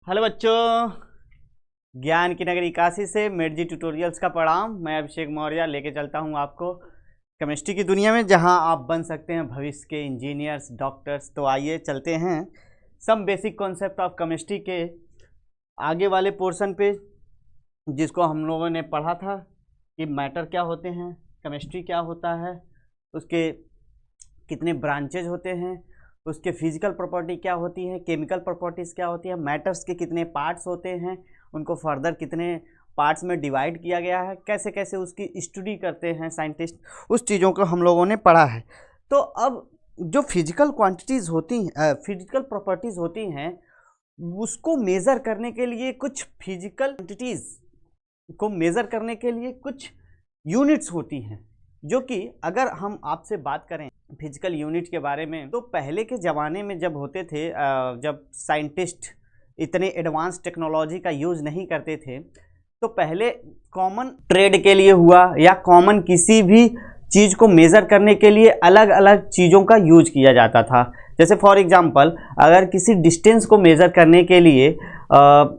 Hello बच्चों, ज्ञान की नगरी काशी से मेड जी ट्यूटोरियल्स का प्रणाम। मैं अभिषेक मौर्य लेके चलता हूं आपको केमिस्ट्री की दुनिया में, जहां आप बन सकते हैं भविष्य के इंजीनियर्स, डॉक्टर्स। तो आइए चलते हैं some basic concept of chemistry के आगे वाले पोर्शन पे, जिसको हम लोगों ने पढ़ा था कि मैटर क्या होते हैं, केमिस्ट्री क्या होता है, उसके कितने ब्रांचेज होते हैं, उसके फिजिकल प्रॉपर्टी क्या होती है, केमिकल प्रॉपर्टीज़ क्या होती है, मैटर्स के कितने पार्ट्स होते हैं, उनको फर्दर कितने पार्ट्स में डिवाइड किया गया है, कैसे कैसे उसकी स्टडी करते हैं साइंटिस्ट, उस चीज़ों को हम लोगों ने पढ़ा है। तो अब जो फिजिकल क्वांटिटीज़ होती हैं, फिजिकल प्रॉपर्टीज़ होती हैं, उसको मेज़र करने के लिए कुछ फिजिकल क्वांटिटीज़ को मेज़र करने के लिए कुछ यूनिट्स होती हैं, जो कि अगर हम आपसे बात करें फिजिकल यूनिट के बारे में, तो पहले के ज़माने में जब होते थे, जब साइंटिस्ट इतने एडवांस टेक्नोलॉजी का यूज़ नहीं करते थे, तो पहले कॉमन ट्रेड के लिए हुआ या कॉमन किसी भी चीज़ को मेज़र करने के लिए अलग अलग चीज़ों का यूज किया जाता था। जैसे फॉर एग्जांपल, अगर किसी डिस्टेंस को मेज़र करने के लिए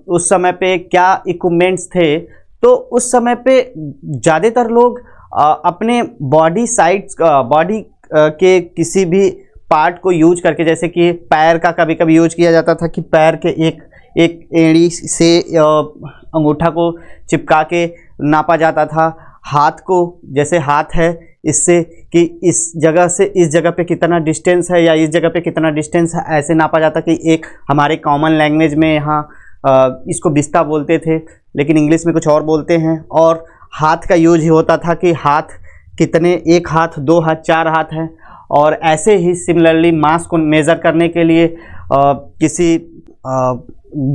उस समय पे क्या इक्विपमेंट्स थे, तो उस समय पे ज़्यादातर लोग अपने बॉडी साइड्स, बॉडी के किसी भी पार्ट को यूज करके, जैसे कि पैर का कभी कभी यूज किया जाता था कि पैर के एक एड़ी से अंगूठा को चिपका के नापा जाता था। हाथ को, जैसे हाथ है, इससे कि इस जगह से इस जगह पे कितना डिस्टेंस है या इस जगह पे कितना डिस्टेंस है, ऐसे नापा जाता कि एक हमारे कॉमन लैंग्वेज में यहाँ इसको बिस्ता बोलते थे, लेकिन इंग्लिश में कुछ और बोलते हैं। और हाथ का यूज ही होता था कि हाथ कितने, एक हाथ, दो हाथ, चार हाथ हैं। और ऐसे ही सिमिलरली मास को मेज़र करने के लिए किसी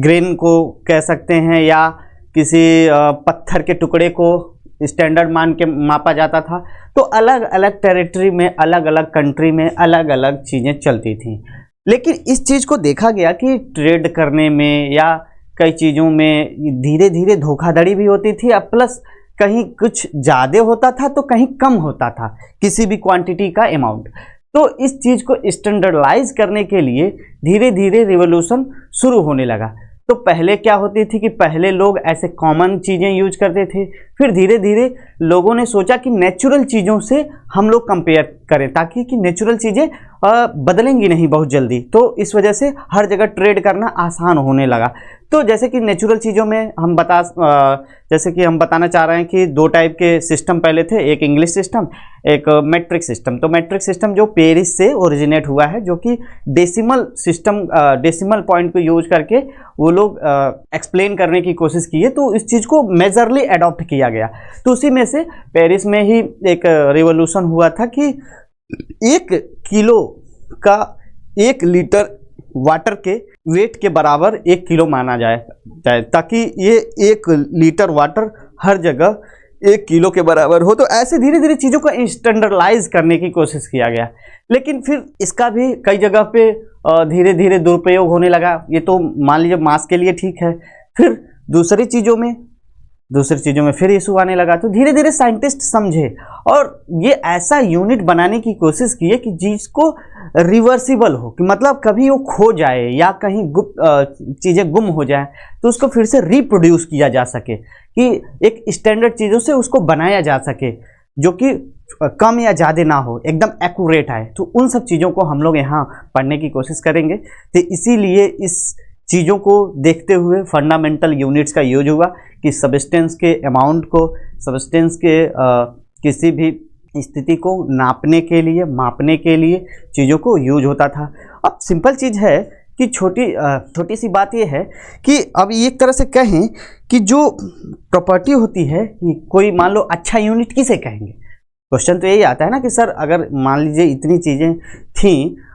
ग्रेन को कह सकते हैं या किसी पत्थर के टुकड़े को स्टैंडर्ड मान के मापा जाता था। तो अलग अलग टेरिटरी में, अलग अलग कंट्री में अलग अलग चीज़ें चलती थी। लेकिन इस चीज़ को देखा गया कि ट्रेड करने में या कई चीज़ों में धीरे धीरे धोखाधड़ी भी होती थी, और प्लस कहीं कुछ ज़्यादा होता था तो कहीं कम होता था किसी भी क्वांटिटी का अमाउंट। तो इस चीज़ को स्टैंडर्डाइज करने के लिए धीरे धीरे रिवोल्यूशन शुरू होने लगा। तो पहले क्या होती थी कि पहले लोग ऐसे कॉमन चीज़ें यूज करते थे, फिर धीरे धीरे लोगों ने सोचा कि नेचुरल चीज़ों से हम लोग कंपेयर करें, ताकि कि नेचुरल चीज़ें बदलेंगी नहीं बहुत जल्दी। तो इस वजह से हर जगह ट्रेड करना आसान होने लगा। तो जैसे कि नेचुरल चीज़ों में हम जैसे कि हम बताना चाह रहे हैं कि दो टाइप के सिस्टम पहले थे, एक इंग्लिश सिस्टम, एक मेट्रिक सिस्टम। तो मेट्रिक सिस्टम जो पेरिस से ओरिजिनेट हुआ है, जो कि डेसिमल सिस्टम, डेसिमल पॉइंट को यूज करके वो लोग एक्सप्लेन करने की कोशिश की है। तो इस चीज़ को मेजरली अडॉप्ट किया गया। तो उसी में से पेरिस में ही एक रिवॉल्यूशन हुआ था कि 1 किलो का 1 लीटर वाटर के वेट के बराबर 1 किलो माना जाए, ताकि ये 1 लीटर वाटर हर जगह 1 किलो के बराबर हो। तो ऐसे धीरे धीरे चीज़ों को स्टैंडर्डाइज करने की कोशिश किया गया। लेकिन फिर इसका भी कई जगह पे धीरे धीरे दुरुपयोग होने लगा। ये तो मान लीजिए मास के लिए ठीक है, फिर दूसरी चीज़ों में फिर इशू आने लगा। तो धीरे धीरे साइंटिस्ट समझे और ये ऐसा यूनिट बनाने की कोशिश की कि जिसको रिवर्सिबल हो, कि मतलब कभी वो खो जाए या कहीं चीज़ें गुम हो जाए तो उसको फिर से रिप्रोड्यूस किया जा सके, कि एक स्टैंडर्ड चीज़ों से उसको बनाया जा सके जो कि कम या ज़्यादा ना हो, एकदम एक्यूरेट आए। तो उन सब चीज़ों को हम लोग यहाँ पढ़ने की कोशिश करेंगे। तो इसीलिए इस चीज़ों को देखते हुए फंडामेंटल यूनिट्स का यूज हुआ कि सब्सटेंस के अमाउंट को, सब्सटेंस के किसी भी स्थिति को नापने के लिए, मापने के लिए चीज़ों को यूज होता था। अब सिंपल चीज़ है कि छोटी सी बात यह है कि अब एक तरह से कहें कि जो प्रॉपर्टी होती है कि कोई, मान लो अच्छा यूनिट किसे कहेंगे। क्वेश्चन तो यही आता है ना कि सर अगर मान लीजिए इतनी चीज़ें थी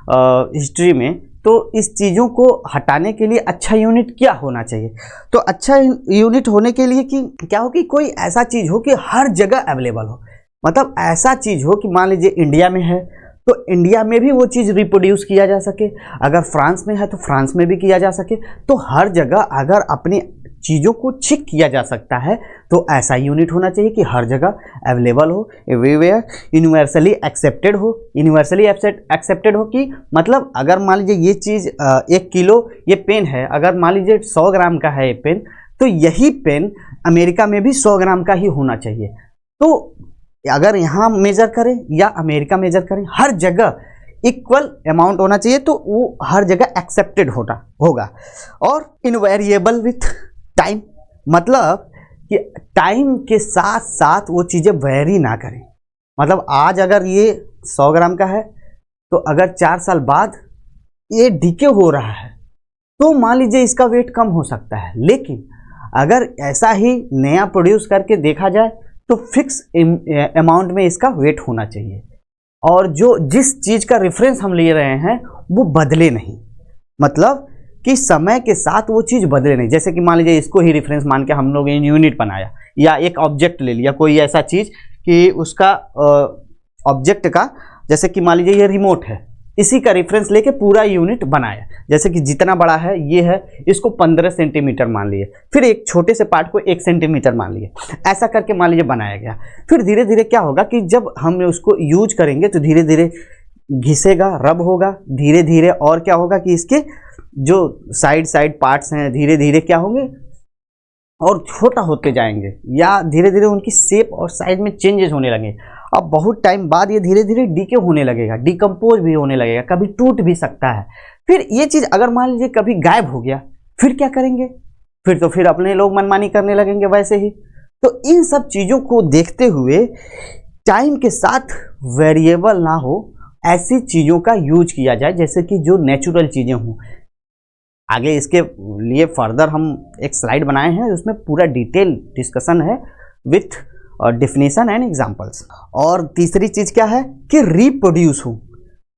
हिस्ट्री में, तो इस चीज़ों को हटाने के लिए अच्छा यूनिट क्या होना चाहिए। तो अच्छा यूनिट होने के लिए कि क्या हो कि कोई ऐसा चीज़ हो कि हर जगह अवेलेबल हो। मतलब ऐसा चीज़ हो कि मान लीजिए इंडिया में है तो इंडिया में भी वो चीज़ रिप्रोड्यूस किया जा सके, अगर फ्रांस में है तो फ्रांस में भी किया जा सके। तो हर जगह अगर अपनी चीज़ों को चेक किया जा सकता है, तो ऐसा यूनिट होना चाहिए कि हर जगह अवेलेबल हो, एवरीवेयर, यूनिवर्सली एक्सेप्टेड हो। यूनिवर्सली एक्सेप्टेड हो कि मतलब अगर मान लीजिए ये चीज़ 1 किलो ये पेन है, अगर मान लीजिए 100 ग्राम का है ये पेन, तो यही पेन अमेरिका में भी 100 ग्राम का ही होना चाहिए। तो अगर यहाँ मेजर करें या अमेरिका मेजर करें, हर जगह इक्वल अमाउंट होना चाहिए, तो वो हर जगह एक्सेप्टेड होगा। और इनवेरिएबल विथ टाइम, मतलब कि टाइम के साथ साथ वो चीज़ें वेरी ना करें। मतलब आज अगर ये 100 ग्राम का है, तो अगर 4 साल बाद ये डिके हो रहा है, तो मान लीजिए इसका वेट कम हो सकता है। लेकिन अगर ऐसा ही नया प्रोड्यूस करके देखा जाए, तो फिक्स अमाउंट में इसका वेट होना चाहिए, और जो जिस चीज़ का रेफरेंस हम ले रहे हैं वो बदले नहीं। मतलब कि समय के साथ वो चीज़ बदले नहीं। जैसे कि मान लीजिए इसको ही रेफरेंस मान के हम लोग यूनिट बनाया, या एक ऑब्जेक्ट ले लिया, कोई ऐसा चीज़ कि उसका ऑब्जेक्ट का, जैसे कि मान लीजिए ये रिमोट है, इसी का रेफरेंस लेके पूरा यूनिट बनाया। जैसे कि जितना बड़ा है ये है, इसको 15 सेंटीमीटर मान लिए, फिर एक छोटे से पार्ट को 1 सेंटीमीटर मान लिए, ऐसा करके मान लीजिए बनाया गया। फिर धीरे धीरे क्या होगा कि जब हम उसको यूज करेंगे तो धीरे धीरे घिसेगा, रब होगा, धीरे धीरे और क्या होगा कि इसके जो साइड पार्ट्स हैं धीरे धीरे क्या होंगे और छोटा होते जाएंगे, या धीरे धीरे उनकी शेप और साइज में चेंजेस होने लगेंगे। अब बहुत टाइम बाद ये धीरे धीरे डीके होने लगेगा, डिकम्पोज भी होने लगेगा, कभी टूट भी सकता है। फिर ये चीज़ अगर मान लीजिए कभी गायब हो गया, फिर क्या करेंगे? फिर अपने लोग मनमानी करने लगेंगे वैसे ही। तो इन सब चीज़ों को देखते हुए टाइम के साथ वेरिएबल ना हो ऐसी चीज़ों का यूज किया जाए, जैसे कि जो नेचुरल चीज़ें हों। आगे इसके लिए फर्दर हम एक स्लाइड बनाए हैं, उसमें पूरा डिटेल डिस्कशन है विथ डेफिनेशन एंड एग्जांपल्स। और तीसरी चीज़ क्या है कि रिप्रोड्यूस हो,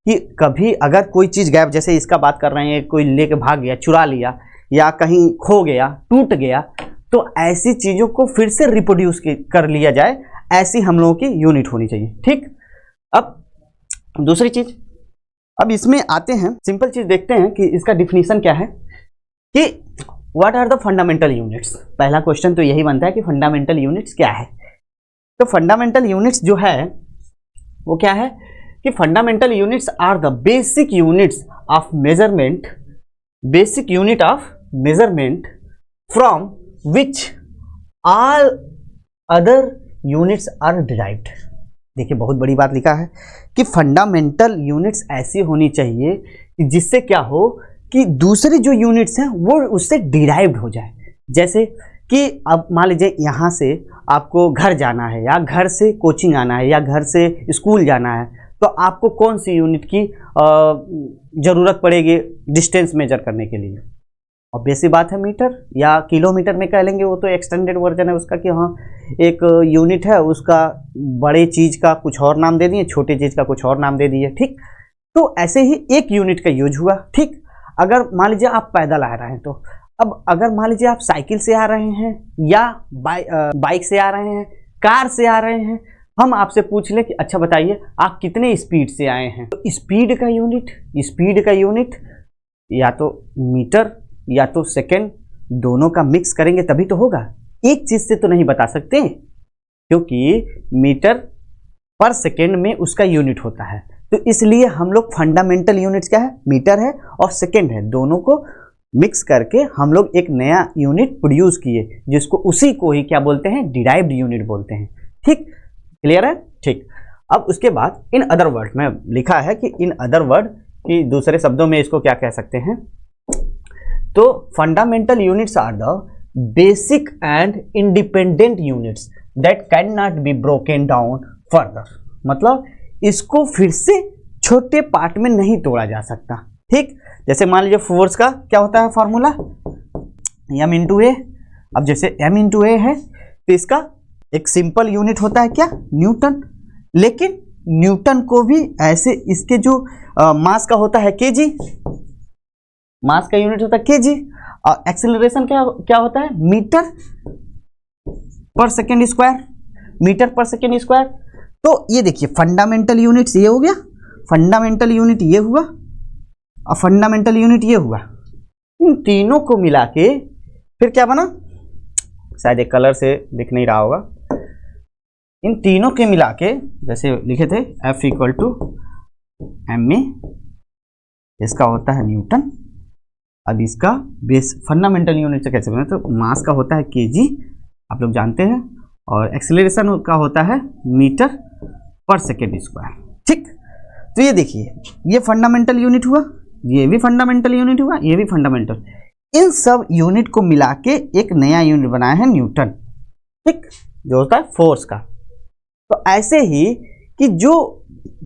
कि कभी अगर कोई चीज़ गायब, जैसे इसका बात कर रहे हैं, कोई लेके भाग गया, चुरा लिया, या कहीं खो गया, टूट गया, तो ऐसी चीज़ों को फिर से रिप्रोड्यूस कर लिया जाए, ऐसी हम लोगों की यूनिट होनी चाहिए। ठीक, अब दूसरी चीज़, अब इसमें आते हैं, सिंपल चीज़ देखते हैं कि इसका डिफिनीशन क्या है कि what are the fundamental units. पहला क्वेश्चन तो यही बनता है कि फंडामेंटल यूनिट्स क्या है। तो फंडामेंटल यूनिट्स जो है वो क्या है कि fundamental units are the basic units of measurement, basic unit of measurement from which all other units are derived. देखिए बहुत बड़ी बात लिखा है कि फंडामेंटल यूनिट्स ऐसी होनी चाहिए कि जिससे क्या हो कि दूसरे जो यूनिट्स हैं वो उससे डिराइव्ड हो जाए। जैसे कि अब मान लीजिए यहाँ से आपको घर जाना है, या घर से कोचिंग आना है, या घर से स्कूल जाना है, तो आपको कौन सी यूनिट की ज़रूरत पड़ेगी डिस्टेंस मेजर करने के लिए? ऑब्वियस सी बात है, मीटर या किलोमीटर में कह लेंगे, वो तो एक्सटेंडेड वर्जन है उसका कि हाँ एक यूनिट है, उसका बड़े चीज़ का कुछ और नाम दे दिए, छोटे चीज़ का कुछ और नाम दे दिए। ठीक, तो ऐसे ही एक यूनिट का यूज हुआ। ठीक, अगर मान लीजिए आप पैदल आ रहे हैं, तो अब अगर मान लीजिए आप साइकिल से आ रहे हैं, या बाइक से आ रहे हैं, कार से आ रहे हैं, हम आपसे पूछ लें कि अच्छा बताइए आप कितने स्पीड से आए हैं, तो स्पीड का यूनिट या तो मीटर या तो सेकंड, दोनों का मिक्स करेंगे तभी तो होगा। एक चीज से तो नहीं बता सकते, क्योंकि मीटर पर सेकंड में उसका यूनिट होता है। तो इसलिए हम लोग फंडामेंटल यूनिट्स क्या है, मीटर है और सेकंड है, दोनों को मिक्स करके हम लोग एक नया यूनिट प्रोड्यूस किए, जिसको उसी को ही क्या बोलते हैं, डिराइव्ड यूनिट बोलते हैं। ठीक, क्लियर है? ठीक, अब उसके बाद इन अदर वर्ड में लिखा है कि इन अदर वर्ड की दूसरे शब्दों में इसको क्या कह सकते हैं, तो fundamental units are the basic and independent units that can not be broken down further. मतलब इसको फिर से छोटे पार्ट में नहीं तोड़ा जा सकता। ठीक, जैसे मान लीजिए फोर्स का क्या होता है फॉर्मूला, m इंटू ए। अब जैसे m इंटू ए है तो इसका एक सिंपल यूनिट होता है क्या, न्यूटन। लेकिन न्यूटन को भी ऐसे इसके जो मास का होता है केजी, मास का यूनिट होता है केजी, और एक्सेलरेशन क्या होता है, मीटर पर सेकेंड स्क्वायर, मीटर पर सेकेंड स्क्वायर। तो ये देखिए फंडामेंटल यूनिट्स ये हो गया, फंडामेंटल यूनिट ये हुआ, और फंडामेंटल यूनिट ये हुआ। इन तीनों को मिला के फिर क्या बना, शायद एक कलर से दिख नहीं रहा होगा। इन तीनों के मिला के जैसे लिखे थे F इक्वल टू MA, इसका होता है न्यूटन। अब इसका बेस फंडामेंटल यूनिट से कैसे बना, तो मास का होता है kg, आप लोग जानते हैं, और एक्सेलरेशन का होता है मीटर पर सेकेंड स्क्वायर। ठीक, तो ये देखिए, ये फंडामेंटल यूनिट हुआ, ये भी फंडामेंटल यूनिट हुआ, ये भी फंडामेंटल। इन सब यूनिट को मिला के एक नया यूनिट बनाया है न्यूटन। ठीक, जो होता है फोर्स का। तो ऐसे ही कि जो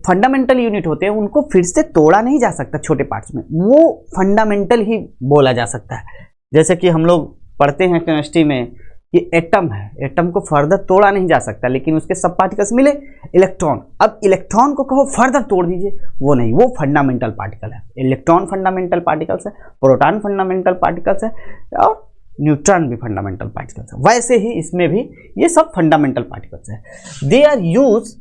फंडामेंटल यूनिट होते हैं उनको फिर से तोड़ा नहीं जा सकता छोटे पार्ट्स में, वो फंडामेंटल ही बोला जा सकता है। जैसे कि हम लोग पढ़ते हैं केमिस्ट्री में कि एटम है, एटम को फर्दर तोड़ा नहीं जा सकता, लेकिन उसके सब पार्टिकल्स मिले इलेक्ट्रॉन। अब इलेक्ट्रॉन को कहो फर्दर तोड़ दीजिए, वो नहीं, वो फंडामेंटल पार्टिकल है। इलेक्ट्रॉन फंडामेंटल पार्टिकल्स है, प्रोटॉन फंडामेंटल पार्टिकल्स है, और न्यूट्रॉन भी फंडामेंटल पार्टिकल्स है। वैसे ही इसमें भी ये सब फंडामेंटल पार्टिकल्स है। They are use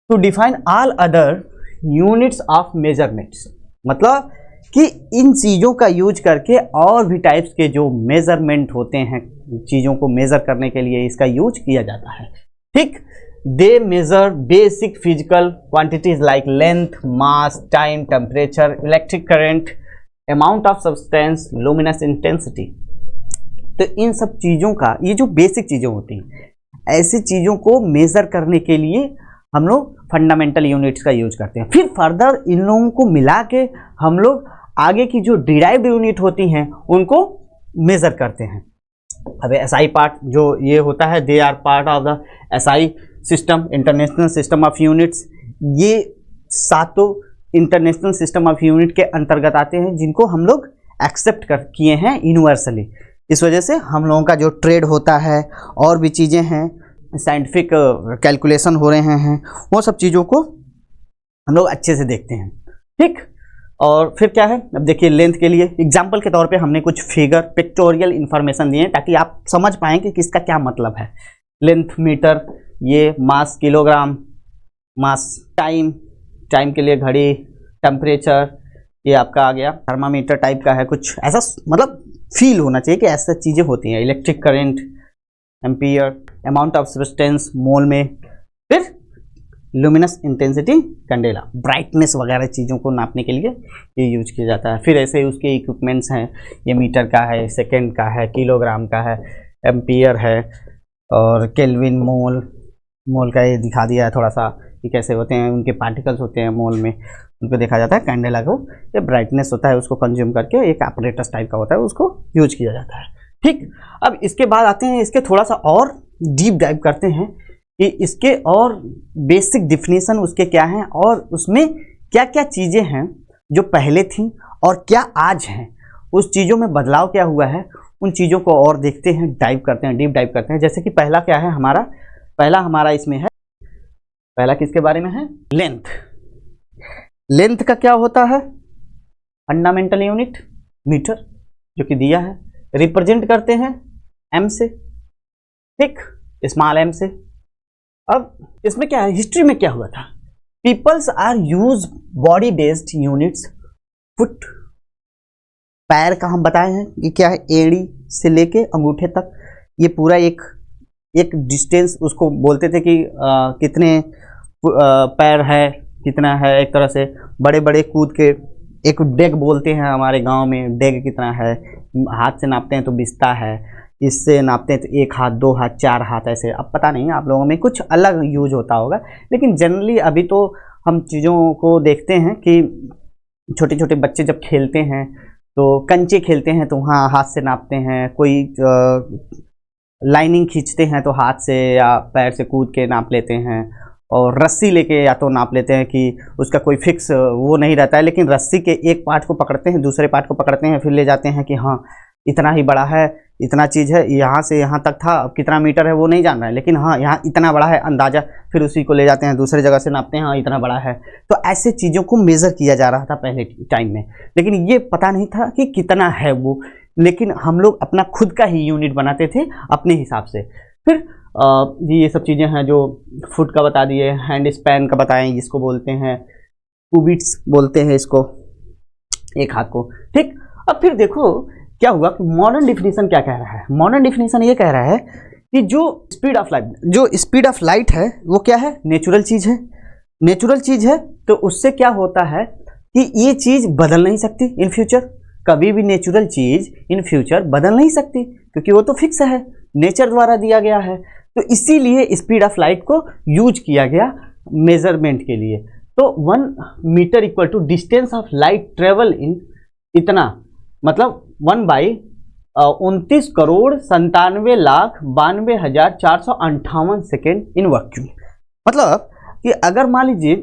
to define all other units of measurements, मतलब कि इन चीज़ों का यूज करके और भी टाइप्स के जो मेजरमेंट होते हैं, चीज़ों को मेजर करने के लिए इसका यूज किया जाता है। ठीक, the major basic physical quantities like length, mass, time, temperature, electric current, amount of substance, luminous intensity. तो इन सब चीज़ों का, ये जो बेसिक चीज़ें होती हैं, ऐसी चीज़ों को मेजर करने के लिए हम लोग फंडामेंटल यूनिट्स का यूज करते हैं। फिर फर्दर इन लोगों को मिला के हम लोग आगे की जो डिराइव्ड यूनिट होती हैं उनको मेजर करते हैं। अब एसआई पार्ट जो ये होता है, they are part of the SI system, international system of units. ये सातों इंटरनेशनल सिस्टम ऑफ यूनिट के अंतर्गत आते हैं, जिनको हम लोग एक्सेप्ट किए हैं यूनिवर्सली। इस वजह से हम लोगों का जो ट्रेड होता है और भी चीज़ें हैं, साइंटिफिक कैलकुलेशन हो रहे हैं, वो सब चीज़ों को हम लोग अच्छे से देखते हैं। ठीक, और फिर क्या है, अब देखिए लेंथ के लिए एग्जाम्पल के तौर पे हमने कुछ फिगर, पिक्टोरियल इंफॉर्मेशन दिए हैं ताकि आप समझ पाएँ कि किसका क्या मतलब है। लेंथ मीटर, ये मास किलोग्राम, मास टाइम, टाइम के लिए घड़ी, टेम्परेचर ये आपका आ गया, थर्मामीटर टाइप का है कुछ ऐसा, मतलब फील होना चाहिए कि ऐसा चीज़ें होती हैं। Electric current, ampere, amount of substance mole में, फिर लुमिनस इंटेंसिटी, कैंडेला, ब्राइटनेस वगैरह चीज़ों को नापने के लिए ये यूज किया जाता है। फिर ऐसे उसके इक्विपमेंट्स हैं, ये मीटर का है, सेकेंड का है, किलोग्राम का है, एम्पियर है, और केल्विन, मोल, मोल का ये दिखा दिया है थोड़ा सा कि कैसे होते हैं, उनके पार्टिकल्स होते हैं मोल में, उनको देखा जाता है। कैंडेला को ये ब्राइटनेस होता है, उसको कंज्यूम करके एक ऑपरेटस टाइप का होता है, उसको यूज किया जाता है। ठीक, अब इसके बाद आते हैं, इसके थोड़ा सा और डीप डाइव करते हैं कि इसके और बेसिक डिफिनीशन उसके क्या हैं, और उसमें क्या क्या चीज़ें हैं जो पहले थी और क्या आज हैं, उस चीज़ों में बदलाव क्या हुआ है, उन चीज़ों को और देखते हैं, डाइव करते हैं, डीप डाइव करते हैं। जैसे कि पहला क्या है हमारा, पहला हमारा इसमें है, पहला किसके बारे में है, लेंथ। लेंथ का क्या होता है, फंडामेंटल यूनिट मीटर जो कि दिया है, रिप्रेजेंट करते हैं एम से, ठीक, स्मॉल एम से। अब इसमें क्या है, हिस्ट्री में क्या हुआ था, peoples are use body based units, foot, पैर का हम बताए हैं कि क्या है, एड़ी से लेके अंगूठे तक, ये पूरा एक डिस्टेंस उसको बोलते थे कि कितने पैर है, कितना है, एक तरह से बड़े बड़े कूद के, एक डेग बोलते हैं हमारे गांव में, डेग कितना है, हाथ से नापते हैं तो बिस्ता है, इससे नापते हैं तो 1 हाथ, 2 हाथ, 4 हाथ, ऐसे। अब पता नहीं आप लोगों में कुछ अलग यूज होता होगा, लेकिन जनरली अभी तो हम चीज़ों को देखते हैं कि छोटे छोटे बच्चे जब खेलते हैं तो कंचे खेलते हैं तो वहाँ हाथ से नापते हैं, कोई लाइनिंग खींचते हैं तो हाथ से या पैर से कूद के नाप लेते हैं, और रस्सी लेके या तो नाप लेते हैं कि उसका कोई फिक्स वो नहीं रहता है, लेकिन रस्सी के एक पार्ट को पकड़ते हैं, दूसरे पार्ट को पकड़ते हैं, फिर ले जाते हैं कि हाँ इतना ही बड़ा है, इतना चीज़ है, यहाँ से यहाँ तक था, अब कितना मीटर है वो नहीं जान रहा है, लेकिन हाँ यहाँ इतना बड़ा है अंदाज़ा, फिर उसी को ले जाते हैं दूसरे जगह से नापते हैं, हाँ इतना बड़ा है। तो ऐसे चीज़ों को मेज़र किया जा रहा था पहले टाइम में, लेकिन ये पता नहीं था कि कितना है वो, लेकिन हम लोग अपना खुद का ही यूनिट बनाते थे अपने हिसाब से। फिर ये सब चीज़ें हैं जो फुट का बता दिए, हैंड स्पैन का बताएं, जिसको बोलते हैं क्यूबिट्स बोलते हैं इसको, एक हाथ को, ठीक। अब फिर देखो क्या हुआ कि मॉडर्न डिफिनीशन क्या कह रहा है, मॉडर्न डिफिनीशन ये कह रहा है कि जो स्पीड ऑफ लाइट है वो क्या है, नेचुरल चीज है, नेचुरल चीज है। तो उससे क्या होता है कि ये चीज बदल नहीं सकती इन फ्यूचर, कभी भी नेचुरल चीज इन फ्यूचर बदल नहीं सकती, क्योंकि वो तो फिक्स है, नेचर द्वारा दिया गया है। तो इसीलिए स्पीड ऑफ लाइट को यूज किया गया मेजरमेंट के लिए। तो 1 metre equal to distance of light travel in इतना, मतलब 1/29,97,92,458 सेकेंड इन वैक्यूम। मतलब कि अगर मान लीजिए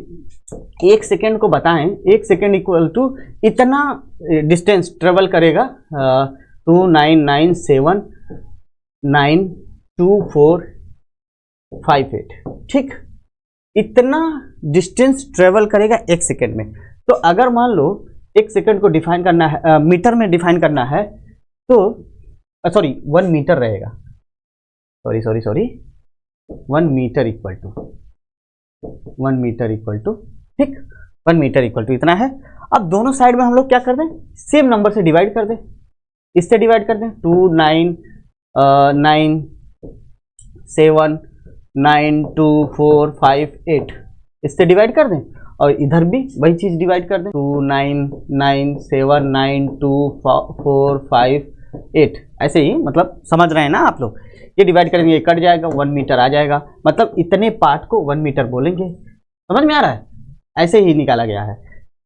1 सेकेंड को बताएं, 1 सेकेंड इक्वल टू इतना डिस्टेंस ट्रेवल करेगा 299792458, ठीक, इतना डिस्टेंस ट्रेवल करेगा 1 सेकेंड में। तो अगर मान लो 1 सेकेंड को डिफाइन करना है, मीटर में डिफाइन करना है, तो सॉरी 1 मीटर रहेगा, sorry 1 metre equal to 1 metre equal to, ठीक, 1 मीटर इक्वल टू इतना है। अब दोनों साइड में हम लोग क्या कर दें, सेम नंबर से डिवाइड कर दें, इससे डिवाइड कर दें 299792458, इससे डिवाइड कर दें, और इधर भी वही चीज डिवाइड कर दें 299792458, ऐसे ही, मतलब समझ रहे हैं ना आप लोग, ये डिवाइड करेंगे, ये कट जाएगा, 1 मीटर आ जाएगा, मतलब इतने पार्ट को 1 मीटर बोलेंगे। समझ में आ रहा है, ऐसे ही निकाला गया है।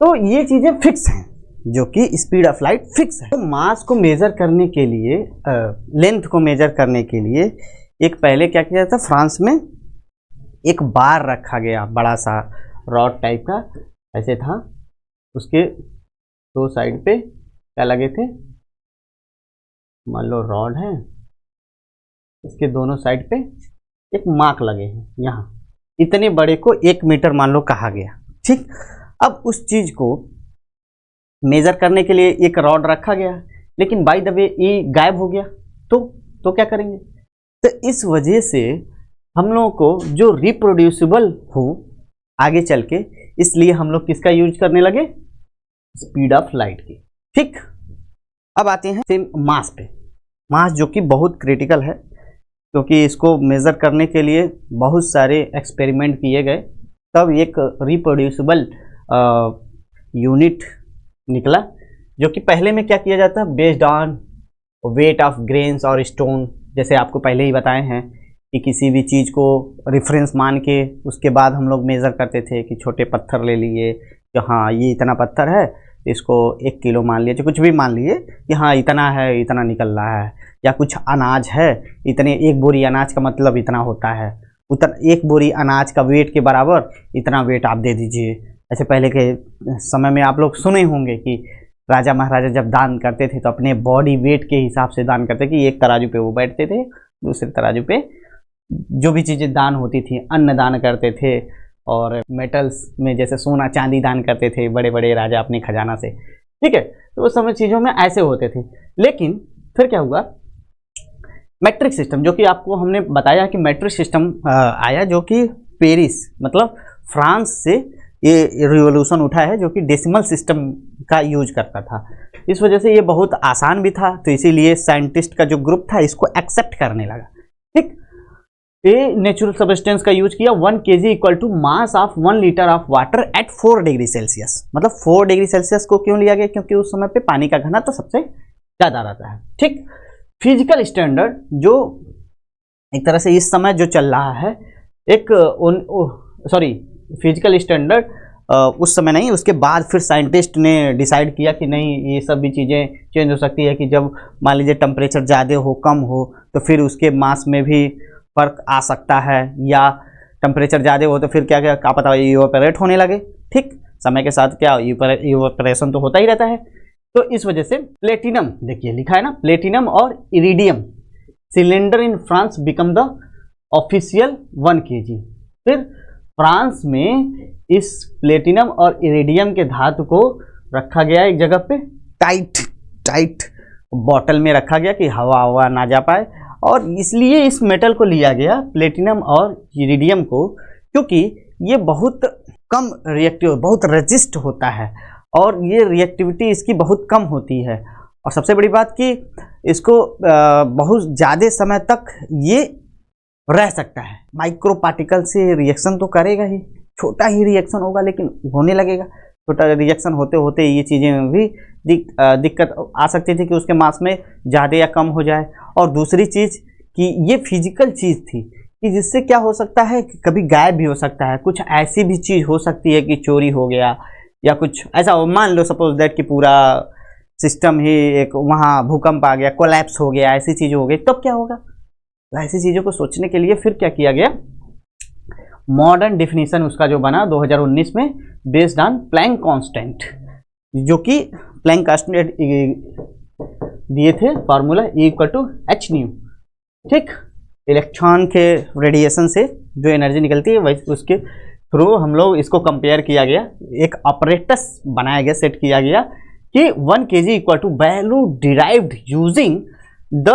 तो ये चीजें फिक्स हैं, जो कि स्पीड ऑफ लाइट फिक्स है। तो मास को मेजर करने के लिए, लेंथ को मेजर करने के लिए एक पहले क्या किया जाता, फ्रांस में एक बार रखा गया, बड़ा सा रॉड टाइप का ऐसे था, उसके 2 साइड पे क्या लगे थे, मान लो रॉड है, इसके दोनों साइड पे एक मार्क लगे हैं, यहाँ इतने बड़े को 1 मीटर मान लो कहा गया, ठीक। अब उस चीज को मेजर करने के लिए एक रॉड रखा गया, लेकिन बाय द वे ये गायब हो गया, तो क्या करेंगे। तो इस वजह से हम लोगों को जो रिप्रोड्यूसिबल हो आगे चल के, इसलिए हम लोग किसका यूज करने लगे, स्पीड ऑफ लाइट की, ठीक। अब आते हैं सेम मास पे, मास जो कि बहुत क्रिटिकल है, क्योंकि इसको मेजर करने के लिए बहुत सारे एक्सपेरिमेंट किए गए, तब एक रिप्रोड्यूसिबल यूनिट निकला, जो कि पहले में क्या किया जाता है, based on weight of grains और स्टोन, जैसे आपको पहले ही बताए हैं कि किसी भी चीज़ को रेफरेंस मान के उसके बाद हम लोग मेज़र करते थे कि छोटे पत्थर ले लिए कि हाँ ये इतना पत्थर है, इसको 1 किलो मान लिए, कुछ भी मान लिए कि हाँ इतना है, इतना निकल रहा है, या कुछ अनाज है, इतने 1 बोरी अनाज का मतलब इतना होता है, उतना 1 बोरी अनाज का वेट के बराबर इतना वेट आप दे दीजिए। ऐसे पहले के समय में आप लोग सुने होंगे कि राजा महाराजा जब दान करते थे तो अपने बॉडी वेट के हिसाब से दान करते, कि एक तराजू पे वो बैठते थे, दूसरे तराजू पे जो भी चीज़ें दान होती थी, अन्न दान करते थे, और मेटल्स में जैसे सोना चांदी दान करते थे बड़े बड़े राजा अपने खजाना से, ठीक है। तो उस समय चीज़ों में ऐसे होते थे। लेकिन फिर क्या हुआ, मैट्रिक सिस्टम, जो कि आपको हमने बताया कि मैट्रिक सिस्टम आया, जो कि पेरिस मतलब फ्रांस से ये रिवोल्यूशन उठा है, जो कि डेसिमल सिस्टम का यूज करता था। इस वजह से ये बहुत आसान भी था, तो इसीलिए साइंटिस्ट का जो ग्रुप था इसको एक्सेप्ट करने लगा, ठीक। ये नेचुरल सब्सटेंस का यूज किया, 1 kg equal to mass of 1 litre of water at 4 degree Celsius. मतलब 4 डिग्री सेल्सियस को क्यों लिया गया, क्योंकि उस समय पे पानी का घनत्व तो सबसे ज़्यादा रहता है, ठीक। फिजिकल स्टैंडर्ड जो एक तरह से इस समय जो चल रहा है, फिजिकल स्टैंडर्ड उस समय नहीं, उसके बाद फिर साइंटिस्ट ने डिसाइड किया कि नहीं, ये सब भी चीज़ें चेंज हो सकती है, कि जब मान लीजिए टेम्परेचर ज़्यादा हो कम हो तो फिर उसके मास में भी फर्क आ सकता है, या टेम्परेचर ज़्यादा हो तो फिर क्या पता इवेपोरेट होने लगे, ठीक। समय के साथ क्या इवेपोरेशन तो होता ही रहता है। तो इस वजह से प्लेटिनम, देखिए लिखा है ना, प्लेटिनम और iridium cylinder in France become the official 1 kg। फिर फ्रांस में इस प्लेटिनम और इरिडियम के धातु को रखा गया एक जगह पे, टाइट बॉटल में रखा गया कि हवा ना जा पाए, और इसलिए इस मेटल को लिया गया, प्लेटिनम और इरिडियम को, क्योंकि ये बहुत कम रिएक्टिव, बहुत रेजिस्ट होता है, और ये रिएक्टिविटी इसकी बहुत कम होती है, और सबसे बड़ी बात कि इसको बहुत ज़्यादा समय तक ये रह सकता है। माइक्रो पार्टिकल से रिएक्शन तो करेगा ही, छोटा ही रिएक्शन होगा लेकिन होने लगेगा। छोटा रिएक्शन होते होते ये चीज़ें में भी दिक्कत आ सकती थी कि उसके मास में ज़्यादा या कम हो जाए। और दूसरी चीज़ कि ये फिजिकल चीज़ थी कि जिससे क्या हो सकता है कि कभी गायब भी हो सकता है। कुछ ऐसी भी चीज़ हो सकती है कि चोरी हो गया या कुछ ऐसा, मान लो सपोज दैट कि पूरा सिस्टम ही एक वहाँ भूकंप आ गया, कोलैप्स हो गया, ऐसी चीज़ हो गई, तब क्या होगा। तो ऐसी चीज़ों को सोचने के लिए फिर क्या किया गया, मॉडर्न डिफिनीशन उसका जो बना 2019 में, बेस्ड ऑन प्लैंक कांस्टेंट, जो कि प्लैंक कांस्टेंट दिए थे फॉर्मूला E=h²। ठीक, इलेक्ट्रॉन के रेडिएशन से जो एनर्जी निकलती है वही उसके थ्रू हम लोग इसको कंपेयर किया गया, एक ऑपरेटस बनाया गया, सेट किया गया कि 1 kg = value derived using the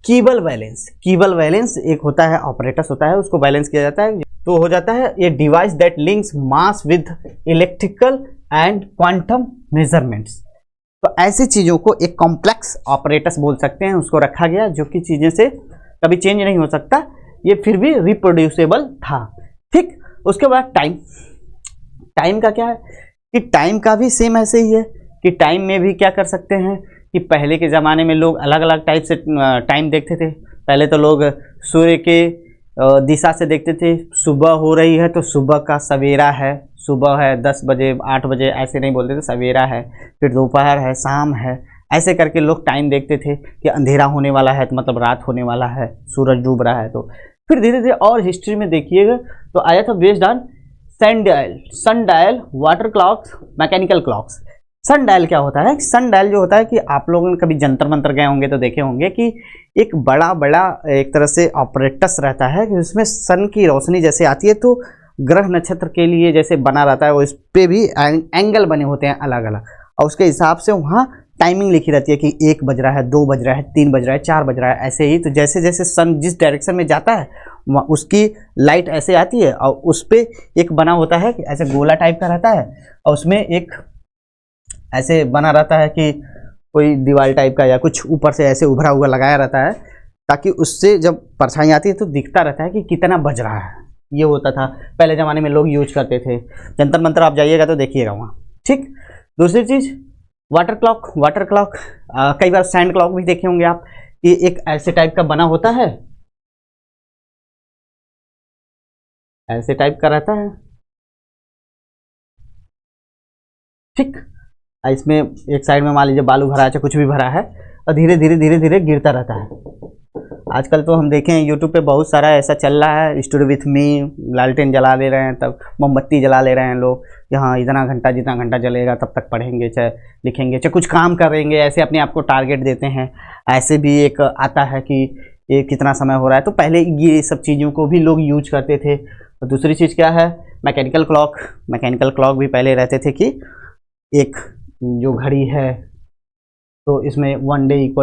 kibble balance. Kibble balance एक होता है, ऑपरेटस होता है, उसको बैलेंस किया जाता है तो हो जाता है ये device that links mass with electrical and quantum measurements. तो ऐसी चीज़ों को एक कॉम्प्लेक्स ऑपरेटस बोल सकते हैं, उसको रखा गया जो कि चीज़ें से कभी चेंज नहीं हो सकता, ये फिर भी रिप्रोड्यूसेबल था। ठीक, उसके बाद टाइम का क्या है कि टाइम का भी सेम ऐसे ही है कि टाइम में भी क्या कर सकते हैं कि पहले के ज़माने में लोग अलग अलग टाइप से टाइम देखते थे। पहले तो लोग सूर्य के दिशा से देखते थे, सुबह हो रही है तो सुबह का सवेरा है, सुबह है 10 बजे 8 बजे, ऐसे नहीं बोलते थे, सवेरा है, फिर दोपहर है, शाम है, ऐसे करके लोग टाइम देखते थे कि अंधेरा होने वाला है तो मतलब रात होने वाला है, सूरज डूब रहा है। तो फिर धीरे धीरे और हिस्ट्री में देखिएगा तो आया था based on sun dial, water clocks, mechanical clocks. Sun dial क्या होता है, सन डायल जो होता है कि आप लोगों ने कभी जंतर मंतर गए होंगे तो देखे होंगे कि एक बड़ा बड़ा एक तरह से ऑपरेटस रहता है कि उसमें सन की रोशनी जैसे आती है तो ग्रह नक्षत्र के लिए जैसे बना रहता है, वो इस पर भी एंगल बने होते हैं अलग अलग, और उसके हिसाब से वहाँ टाइमिंग लिखी रहती है कि 1 बज रहा है, 2 बज रहा है, 3 बज रहा है, 4 बज रहा है, ऐसे ही। तो जैसे जैसे सन जिस डायरेक्शन में जाता है उसकी लाइट ऐसे आती है और उस पर एक बना होता है कि ऐसे गोला टाइप का रहता है और उसमें एक ऐसे बना रहता है कि कोई दीवार टाइप का या कुछ ऊपर से ऐसे उभरा हुआ लगाया रहता है ताकि उससे जब परछाई आती है तो दिखता रहता है कि कितना बज रहा है। ये होता था पहले ज़माने में, लोग यूज करते थे। जंतर मंतर आप जाइएगा तो देखिएगा वहाँ। ठीक, दूसरी चीज़ वाटर क्लॉक, कई बार सैंड क्लॉक भी देखे होंगे आप, ये एक ऐसे टाइप का बना होता है, ऐसे टाइप का रहता है। ठीक, इसमें एक साइड में मान लीजिए बालू भरा है चाहे कुछ भी भरा है और धीरे धीरे धीरे धीरे गिरता रहता है। आजकल तो हम देखें यूट्यूब पे बहुत सारा ऐसा चल रहा है, स्टूडियो विथ मी, लालटेन जला ले रहे हैं, तब मोमबत्ती जला ले रहे हैं लोग, यहाँ इतना घंटा जितना घंटा जलेगा तब तक पढ़ेंगे चाहे लिखेंगे चाहे कुछ काम करेंगे, ऐसे अपने आप को टारगेट देते हैं। ऐसे भी एक आता है कि ये कितना समय हो रहा है, तो पहले ये सब चीज़ों को भी लोग यूज करते थे। और दूसरी चीज़ क्या है, मैकेनिकल क्लॉक भी पहले रहते थे कि एक जो घड़ी है तो इसमें 1 डे =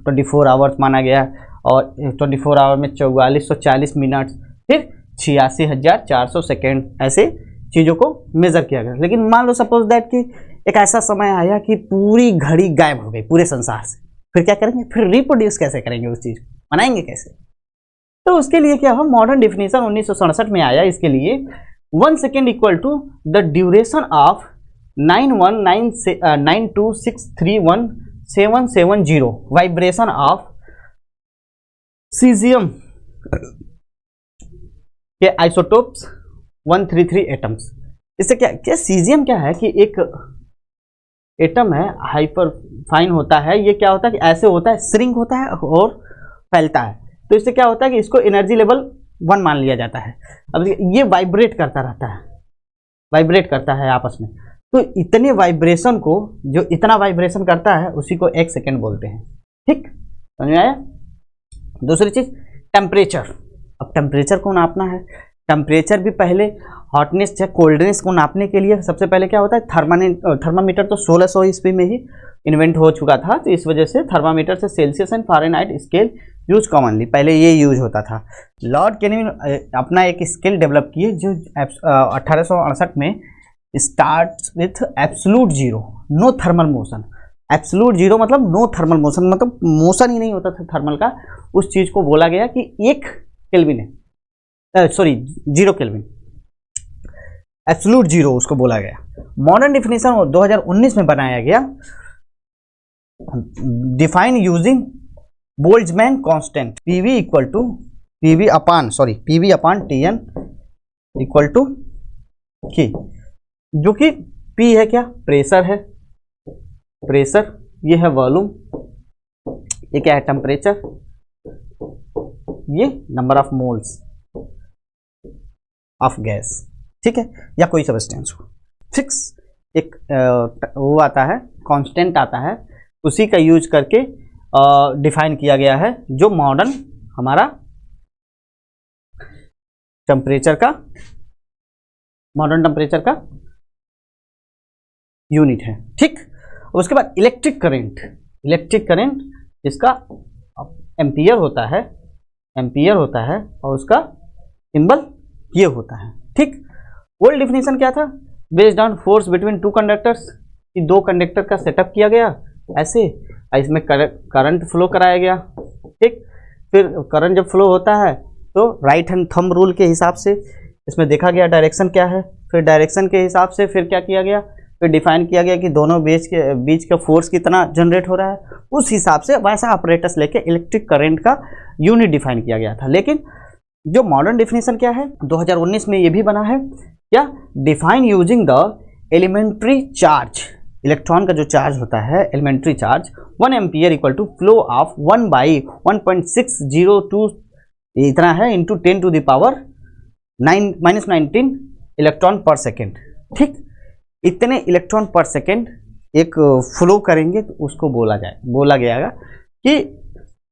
24 आवर्स माना गया और 24 आवर में 4440 मिनट, फिर 86,400 सेकेंड, ऐसे चीज़ों को मेज़र किया गया। लेकिन मान लो सपोज दैट कि एक ऐसा समय आया कि पूरी घड़ी गायब हो गई पूरे संसार से, फिर क्या करेंगे, फिर रिप्रोड्यूस कैसे करेंगे, उस चीज़ बनाएंगे कैसे। तो उसके लिए क्या हो, मॉडर्न डिफिनीशन 1967 में आया। इसके लिए 1 second = the duration of 9192631770 vibration of caesium के आइसोटोप्स 133 एटम्स। इससे क्या सीजियम क्या है कि एक एटम है, हाइपर फाइन होता है, ये क्या होता है कि ऐसे होता है, श्रिंक होता है और फैलता है। तो इससे क्या होता है कि इसको एनर्जी लेवल 1 मान लिया जाता है। अब ये वाइब्रेट करता रहता है, वाइब्रेट करता है आपस में, तो इतने वाइब्रेशन को, जो इतना वाइब्रेशन करता है उसी को 1 सेकेंड बोलते हैं। ठीक, समझ में आया। दूसरी चीज टेम्परेचर। अब टेम्परेचर को नापना है, टेम्परेचर भी पहले हॉटनेस या कोल्डनेस को नापने के लिए सबसे पहले क्या होता है, थर्मामीटर तो 1600 ईस्वी में ही इन्वेंट हो चुका था, तो इस वजह से थर्मामीटर से Celsius and Fahrenheit scale use commonly पहले ये यूज होता था। लॉर्ड केल्विन अपना एक स्केल डेवलप किए जो 1868 में start with absolute zero, no thermal motion, absolute zero मतलब नो थर्मल मोशन, मतलब मोशन ही नहीं होता था थर्मल का, उस चीज को बोला गया कि 1 केल्विन है, सॉरी 0 केल्विन, एब्सोल्यूट जीरो उसको बोला गया। मॉडर्न डिफिनेशन 2019 में बनाया गया, define using Boltzmann constant, PV equal to PV upon TN equal to की, जो कि पी है क्या, प्रेशर है, प्रेशर, ये है वॉल्यूम, ये क्या है टेम्परेचर, ये number of moles of gas, ठीक है, या कोई सब्सटेंस हो। फिक्स एक वो आता है, कांस्टेंट आता है, उसी का यूज करके डिफाइन किया गया है, जो मॉडर्न हमारा टेम्परेचर का, मॉडर्न टेम्परेचर का यूनिट है, ठीक। उसके बाद इलेक्ट्रिक करंट इसका एम्पियर होता है, और उसका सिंबल ये होता है, ठीक। ओल्ड डिफिनेशन क्या था, based on force between two conductors, कि 2 कंडक्टर का सेटअप किया गया ऐसे, इसमें करंट फ्लो कराया गया, ठीक। फिर करंट जब फ्लो होता है तो राइट हैंड थंब रूल के हिसाब से इसमें देखा गया डायरेक्शन क्या है, फिर डायरेक्शन के हिसाब से फिर क्या किया गया, फिर डिफाइन किया गया कि दोनों बीच का फोर्स कितना जनरेट हो रहा है, उस हिसाब से वैसा ऑपरेटर्स लेके इलेक्ट्रिक करंट का यूनिट डिफाइन किया गया था। लेकिन जो मॉडर्न डिफिनेशन क्या है 2019 में ये भी बना है क्या, define using the elementary charge, electron का जो चार्ज होता है elementary charge 1 ampere equal to flow of 1/1.602 इतना है into 10 to the power -19 electron per second, ठीक। इतने इलेक्ट्रॉन पर सेकेंड एक फ्लो करेंगे तो उसको बोला गया कि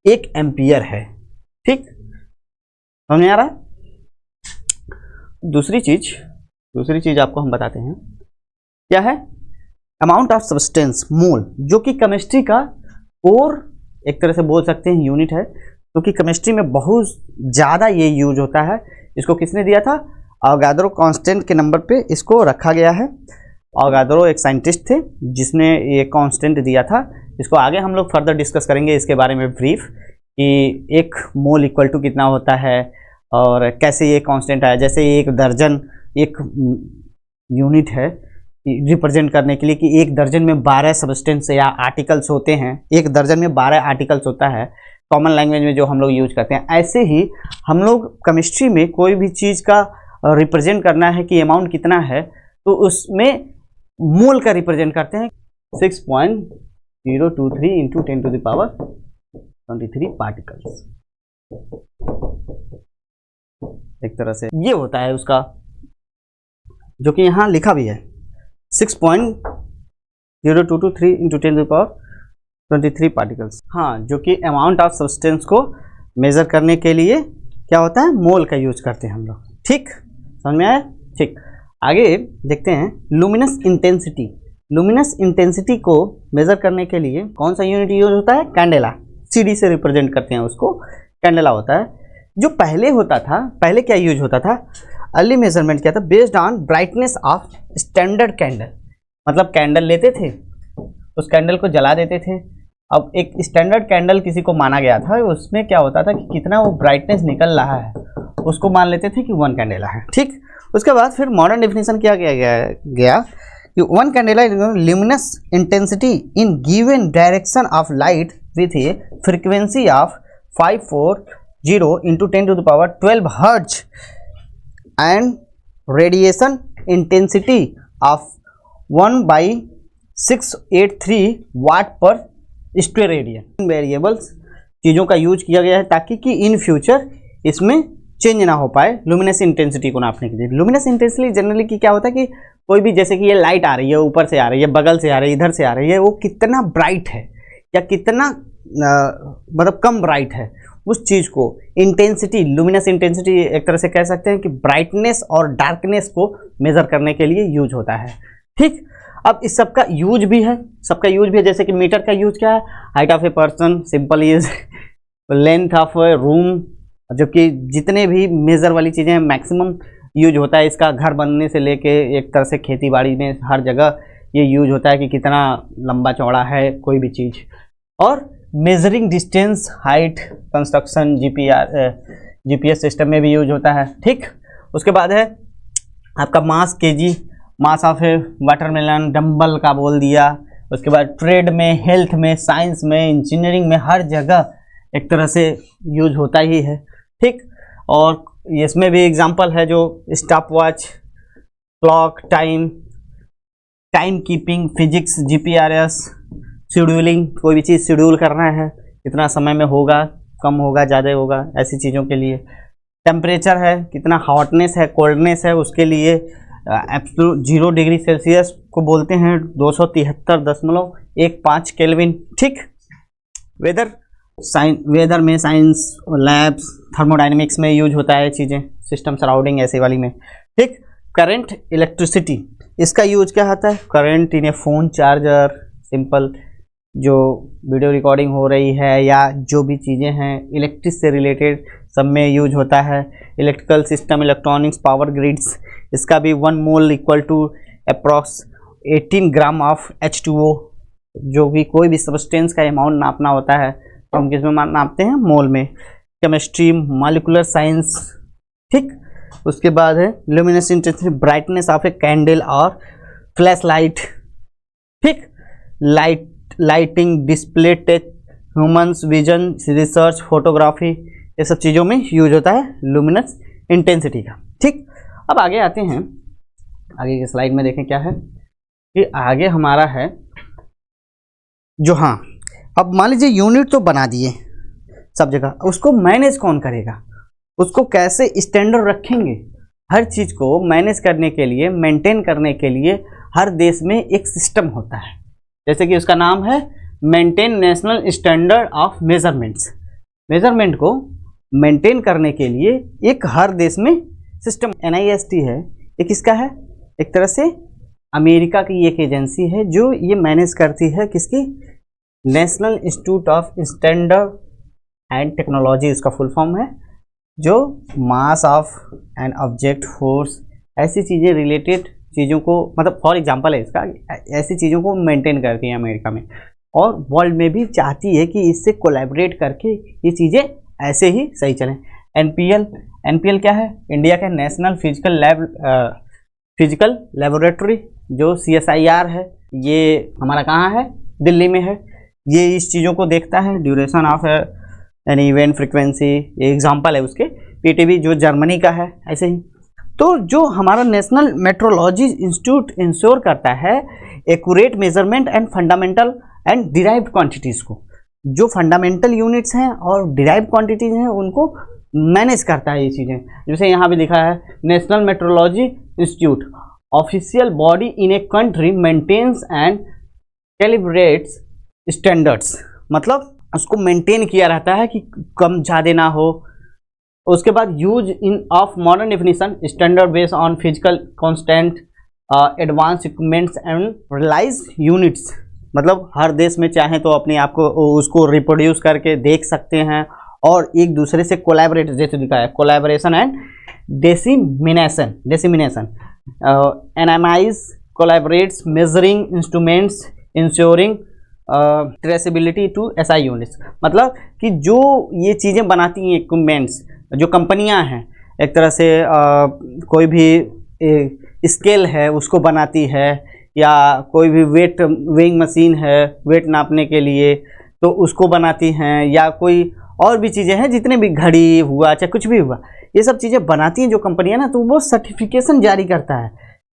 1 एम्पियर है, ठीक, समझ में आ रहा है। दूसरी चीज आपको हम बताते हैं क्या है, अमाउंट ऑफ सब्सटेंस मोल, जो कि केमिस्ट्री का कोर एक तरह से बोल सकते हैं यूनिट है, क्योंकि केमिस्ट्री में बहुत ज़्यादा ये यूज होता है। इसको किसने दिया था, अवोगाद्रो कांस्टेंट के नंबर पे इसको रखा गया है। अवोगाद्रो एक साइंटिस्ट थे जिसने ये कांस्टेंट दिया था। इसको आगे हम लोग फर्दर डिस्कस करेंगे इसके बारे में ब्रीफ, कि 1 मोल इक्वल टू कितना होता है और कैसे ये कांस्टेंट आया। जैसे एक दर्जन एक यूनिट है रिप्रेजेंट करने के लिए कि 1 दर्जन में 12 सब्सटेंस या आर्टिकल्स होते हैं, 1 दर्जन में 12 आर्टिकल्स होता है कॉमन लैंग्वेज में जो हम लोग यूज करते हैं। ऐसे ही हम लोग केमिस्ट्री में कोई भी चीज़ का रिप्रेजेंट करना है कि अमाउंट कितना है, तो उसमें मोल का रिप्रेजेंट करते हैं 6.023 into 10 to the power 23 particles. एक तरह से ये होता है उसका, जो कि यहाँ लिखा भी है 6.0223 into 10 to the power 23 particles. हाँ, जो कि अमाउंट ऑफ सब्सटेंस को मेजर करने के लिए क्या होता है, मोल का यूज करते हैं हम लोग, ठीक, समझ में आया, ठीक। आगे देखते हैं लुमिनस इंटेंसिटी। लुमिनस इंटेंसिटी को मेजर करने के लिए कौन सा यूनिट यूज होता है, कैंडेला, CD से रिप्रेजेंट करते हैं उसको, कैंडेला होता है। जो पहले होता था, पहले क्या यूज होता था, अर्ली मेजरमेंट क्या था, based on brightness of standard candle, मतलब कैंडल लेते थे, उस कैंडल को जला देते थे। अब एक स्टैंडर्ड कैंडल किसी को माना गया था, उसमें क्या होता था कि कितना वो ब्राइटनेस निकल रहा है उसको मान लेते थे कि 1 कैंडेला है, ठीक। उसके बाद फिर मॉडर्न डेफिनेशन क्या किया गया कि 1 candela luminous intensity in given direction of light with a frequency of 540 into 10 to the power 12 hertz and radiation intensity of 1/683 watt per square radian. Variables चीज़ों का यूज किया गया है ताकि कि इन फ्यूचर इसमें चेंज ना हो पाए लुमिनस इंटेंसिटी को नापने के लिए। लुमिनस इंटेंसिटी जनरली कि क्या होता है कि कोई भी, जैसे कि ये लाइट आ रही है, ऊपर से आ रही है, बगल से आ रही है, इधर से आ रही है, वो कितना ब्राइट है या कितना मतलब कम ब्राइट है, उस चीज़ को इंटेंसिटी, लुमिनस इंटेंसिटी एक तरह से कह सकते हैं कि ब्राइटनेस और डार्कनेस को मेजर करने के लिए यूज होता है, ठीक। अब इस सब का यूज भी है, जैसे कि मीटर का यूज क्या है, height of a person, simple is length of A room, जबकि जितने भी मेजर वाली चीज़ें मैक्सिमम यूज होता है इसका, घर बनने से लेके एक तरह से खेती बाड़ी में हर जगह ये यूज होता है कि कितना लंबा चौड़ा है कोई भी चीज़। और measuring distance, height, construction, GPS system में भी यूज होता है। ठीक, उसके बाद है आपका mass, KG, mass of watermelon, dumbbell का बोल दिया। उसके बाद ट्रेड में, हेल्थ में, साइंस में, इंजीनियरिंग में, हर जगह एक तरह से यूज होता ही है। ठीक, और इसमें भी एग्जांपल है जो stop watch, clock, time keeping, physics, GPRS, scheduling, कोई भी चीज़ शेड्यूल करना है, कितना समय में होगा, कम होगा, ज़्यादा होगा, ऐसी चीज़ों के लिए। टेम्परेचर है, कितना हॉटनेस है, कोल्डनेस है, उसके लिए एब्सोल्यूट 0 डिग्री सेल्सियस को बोलते हैं 273.15 केल्विन। ठीक, वेदर में साइंस, लैब्स, थर्मोडाइनमिक्स में यूज होता है चीज़ें, सिस्टम सराउंडिंग ऐसे वाली में। ठीक, करंट, इलेक्ट्रिसिटी, इसका यूज क्या होता है? Current in A phone charger, simple जो वीडियो रिकॉर्डिंग हो रही है या जो भी चीज़ें हैं इलेक्ट्रिक से रिलेटेड सब में यूज होता है। Electrical system, electronics, power grids, इसका भी 1 mole equal to approx 18 gram of H2O। जो भी कोई भी सब्सटेंस का अमाउंट नापना होता है तो हम किसमें नापते हैं? मोल में। Chemistry, molecular science. ठीक, उसके बाद है luminescence intensity, brightness of a candle और फ्लैश लाइट। ठीक, lighting, display, touch, humans vision, research, photography, ये सब चीज़ों में यूज होता है लुमिनस इंटेंसिटी का। ठीक, अब आगे आते हैं, आगे के स्लाइड में देखें क्या है कि आगे हमारा है जो, हाँ, अब मान लीजिए यूनिट तो बना दिए सब जगह, उसको मैनेज कौन करेगा, उसको कैसे स्टैंडर्ड रखेंगे? हर चीज़ को मैनेज करने के लिए, मेंटेन करने के लिए हर देश में एक सिस्टम होता है, जैसे कि उसका नाम है maintain national standard of measurements. Measurement को मेंटेन करने के लिए एक हर देश में सिस्टम, NIST है, एक इसका है, एक तरह से अमेरिका की एक एजेंसी है जो ये मैनेज करती है, किसकी? National institute of standard and technology, इसका फुल फॉर्म है, जो mass of an object, force, ऐसी चीज़ें रिलेटेड चीज़ों को, मतलब फॉर एग्जांपल है इसका, ऐसी चीज़ों को मेंटेन करती है अमेरिका में, और वर्ल्ड में भी चाहती है कि इससे कोलैबोरेट करके ये चीज़ें ऐसे ही सही चलें। NPL क्या है? इंडिया का नेशनल फिजिकल लेबोरेटरी, जो CSIR है, ये हमारा कहाँ है? दिल्ली में है। ये इस चीज़ों को देखता है, ड्यूरेशन ऑफ यानी इवेंट फ्रिक्वेंसी, ये एग्जांपल है उसके। PTB जो जर्मनी का है, ऐसे ही। तो जो हमारा नेशनल मेट्रोलॉजी इंस्टीट्यूट इंश्योर करता है accurate measurement and fundamental and derived quantities को, जो फंडामेंटल यूनिट्स हैं और डिराइव्ड क्वांटिटीज़ हैं उनको मैनेज करता है ये चीज़ें। जैसे यहाँ भी लिखा है national metrology institute, official body in a country maintains and calibrates standards, मतलब उसको मेंटेन किया रहता है कि कम ज़्यादा ना हो। उसके बाद use in of modern definition standard based on physical constant, advance equipments and realise units, मतलब हर देश में चाहें तो अपने आप को उसको रिप्रोड्यूस करके देख सकते हैं और एक दूसरे से कोलैबोरेट, जैसे लिखा है collaboration and dissemination, analyse, collaborates, measuring instruments, ensuring traceability to SI units, मतलब कि जो ये चीज़ें बनाती हैं इक्विपमेंट्स, जो कंपनियां हैं, एक तरह से कोई भी स्केल है उसको बनाती है, या कोई भी वेइंग मशीन है वेट नापने के लिए तो उसको बनाती हैं, या कोई और भी चीज़ें हैं, जितने भी घड़ी हुआ चाहे कुछ भी हुआ, ये सब चीज़ें बनाती हैं जो कंपनियां ना, तो वो सर्टिफिकेशन जारी करता है